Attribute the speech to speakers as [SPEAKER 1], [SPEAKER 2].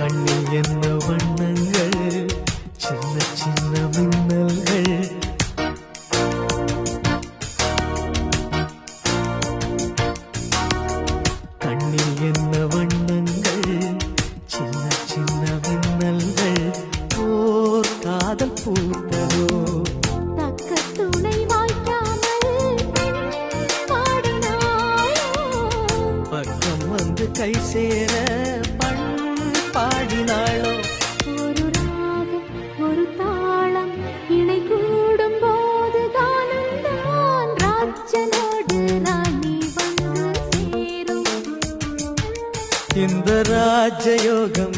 [SPEAKER 1] கண்ணில் என்ன வண்ணங்கள், சின்ன சின்ன மின்னல்கள். கண்ணில் என்ன வண்ணங்கள், சின்ன சின்ன மின்னல்கள். ஓர் காதல் பூத்ததோ,
[SPEAKER 2] தக்க துணை வாய்க்காமல் பாடினாயோ.
[SPEAKER 1] பக்கம் வந்து கை சேர பண் பாடினாளோ.
[SPEAKER 2] ஒரு ராகம் ஒரு தாளம் இணை கூடும் போது கானந்தான் ராஜனோடு ராணி வந்து சேரும்.
[SPEAKER 1] இந்த ராஜயோகம்